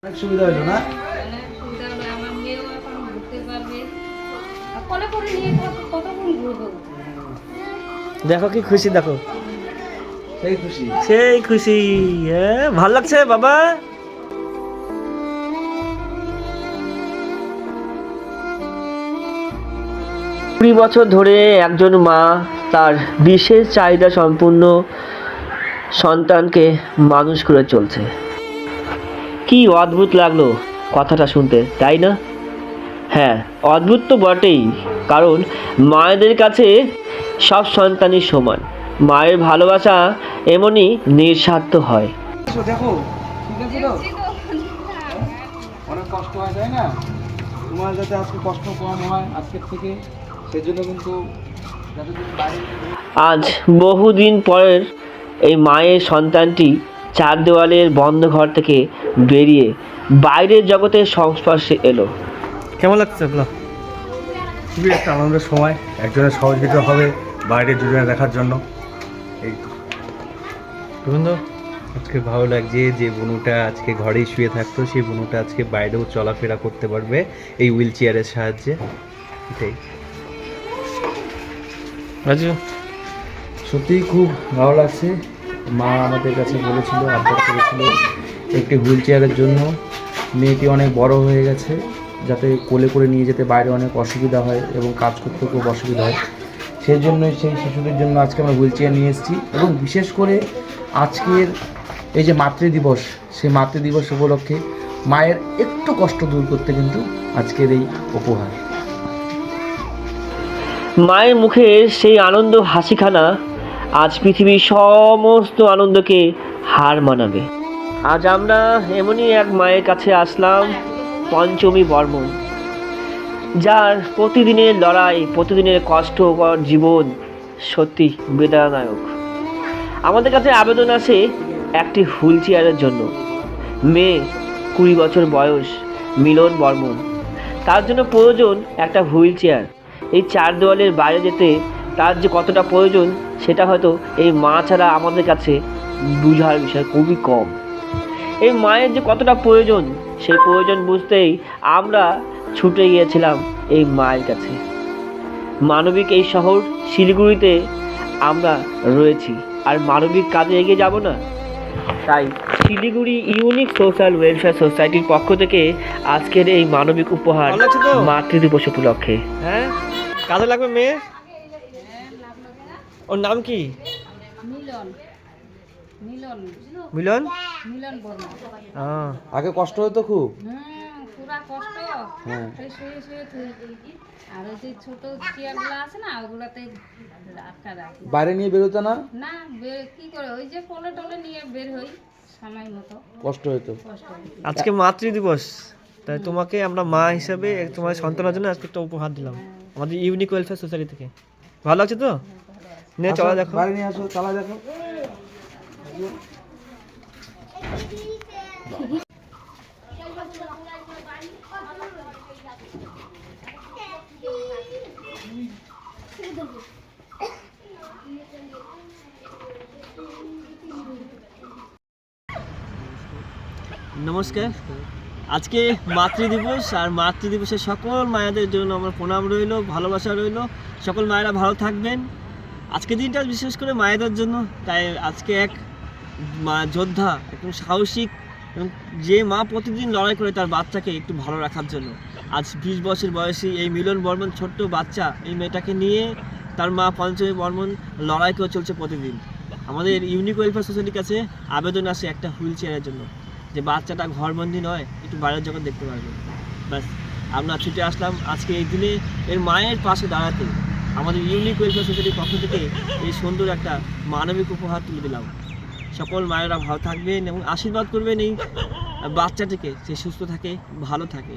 অনেক সুবিধা হলো না? অনেক সুবিধা হলো, আমার মেয়েও এখন ঘুরতে পারবে। আর কোলে করে নিয়ে কতক্ষণ ঘুরবো? দেখো কি খুশি, দেখো সেই খুশি। সেই খুশি। হ্যাঁ, ভালো লাগছে বাবা। 20 বছর ধরে একজন মা তার বিশেষ চাহিদা সম্পূর্ণ সন্তানকে মানুষ করে চলছে। কি অদ্ভুত লাগলো কথাটা শুনতে, তাই না? হ্যাঁ, অদ্ভুত তো বটেই, কারণ মায়েদের কাছে সব সন্তানই সমান। মায়ের ভালোবাসা এমনই নিঃস্বার্থ হয়। দেখো ঠিক আছে তো? অনেক কষ্ট হয় তাই না? তোমার যাতে আজকে কষ্ট কম হয় আজকের থেকে, সেজন্য কিন্তু যাতে তুমি বাইরে আজ বহুদিন পরের এই মায়ের সন্তানটি চার দেওয়ালের বন্ধ ঘর থেকে বেরিয়ে বাইরের জগতের সংস্পর্শে এলো। কেমন লাগছে আপনার? খুবই একটা আনন্দের সময়, একজনের সহযোগিতা হবে বাইরের দুজনে দেখার জন্য। এই তো গোবিন্দ, আজকে ভালো লাগছে যে বনুটা আজকে ঘরেই শুয়ে থাকতো, সেই বনুটা আজকে বাইরেও চলাফেরা করতে পারবে এই হুইল চেয়ারের সাহায্যে। এটাই রাজু, সত্যিই খুব ভালো লাগছে। মা আমাদের কাছে বলেছিল, আবদার করেছিল একটি হুইল চেয়ারের জন্য। মেয়েটি অনেক বড় হয়ে গেছে, যাতে কোলে করে নিয়ে যেতে বাইরে অনেক অসুবিধা হয় এবং কাজ করতে খুব অসুবিধা হয়। সেই জন্যই সেই শিশুদের জন্য আজকে আমরা হুইল চেয়ার নিয়ে এসেছি। এবং বিশেষ করে আজকের এই যে মাতৃদিবস, সেই মাতৃদিবস উপলক্ষে মায়ের একটু কষ্ট দূর করতে কিন্তু আজকের এই উপহার। মায়ের মুখের সেই আনন্দ হাসিখানা আজ পৃথিবীর সমস্ত আনন্দকে হার মানাবে। আজ আমরা এমনই এক মায়ের কাছে আসলাম, পঞ্চমী বর্মন, যার প্রতিদিনের লড়াই, প্রতিদিনের কষ্টকর জীবন সত্যি বেদনাদায়ক। আমাদের কাছে আবেদন আসে একটি হুইল চেয়ারের জন্য। মেয়ে, 20 বছর বয়স, মিলন বর্মন। তার জন্য প্রয়োজন একটা হুইল চেয়ার। এই চার দেওয়ালের বাইরে যেতে তার যে কতটা প্রয়োজন, সেটা হয়তো এই মা ছাড়া আমাদের কাছে বুঝার বিষয় খুবই কম। এই মায়ের যে কতটা প্রয়োজন, সেই প্রয়োজন বুঝতেই আমরা ছুটে গিয়েছিলাম এই মায়ের কাছে। মানবিক এই শহর শিলিগুড়িতে আমরা রয়েছি, আর মানবিক কাজে এগিয়ে যাব না? তাই শিলিগুড়ি ইউনিক সোশ্যাল ওয়েলফেয়ার সোসাইটির পক্ষ থেকে আজকের এই মানবিক উপহার মাতৃদিবস উপলক্ষে। হ্যাঁ, কাজে লাগবে মেয়ে। ওর নাম কি? মিলন মিলন মিলন। মিলন বর্মা। আগে কষ্ট হতো খুব। পুরা কষ্ট। হ্যাঁ। এই শুয়ে শুয়ে আর ওই যে ছোট চেয়ারগুলো আছে না, ওগুলাতে আটকা রাখি। বাইরে নিয়ে বেরোতো না? না, কি করে ওই যে কোলে টোলে নিয়ে বের হই সময় মতো। কষ্ট হতো। কষ্ট হয়। আজকে মাতৃদিবস, তাই তোমাকে আমরা মা হিসাবে তোমার সন্তানের জন্য আজকে একটা উপহার দিলাম আমাদের ইউনিক ওয়েলফেয়ার সোসাইটি থেকে। ভালো লাগছে তো? নে চলা দেখো। বাইরে নিয়ে আসো, চালা দেখো। নমস্কার। আজকে মাতৃদিবস, আর মাতৃদিবসের সকল মায়েদের জন্য আমার প্রণাম রইল, ভালোবাসা রইল। সকল মায়েরা ভালো থাকবেন। আজকের দিনটা বিশেষ করে মায়েদের জন্য, তাই আজকে এক মা যোদ্ধা, একদম সাহসিক, এবং যে মা প্রতিদিন লড়াই করে তার বাচ্চাকে একটু ভালো রাখার জন্য, আজ 20 বছর বয়সী এই মিলন বর্মন ছোট্ট বাচ্চা, এই মেয়েটাকে নিয়ে তার মা পঞ্চমী বর্মন লড়াই করে চলছে প্রতিদিন। আমাদের ইউনিক ওয়েলফেয়ার সোসাইটির কাছে আবেদন আসে একটা হুইল চেয়ারের জন্য, যে বাচ্চাটা ঘরবন্দি নয়, একটু বাইরের জগৎ দেখতে পারবে। ব্যাস, আমরা ছুটে আসলাম আজকে এই দিনে এর মায়ের পাশে দাঁড়াতে। আমাদের ইউনিক ওয়েলফেয়ার সোসাইটির পক্ষ থেকে এই সুন্দর একটা মানবিক উপহার তুলে দিলাম। সকল মায়েরা ভালো থাকবেন এবং আশীর্বাদ করবেন এই বাচ্চাটিকে, সে সুস্থ থাকে, ভালো থাকে।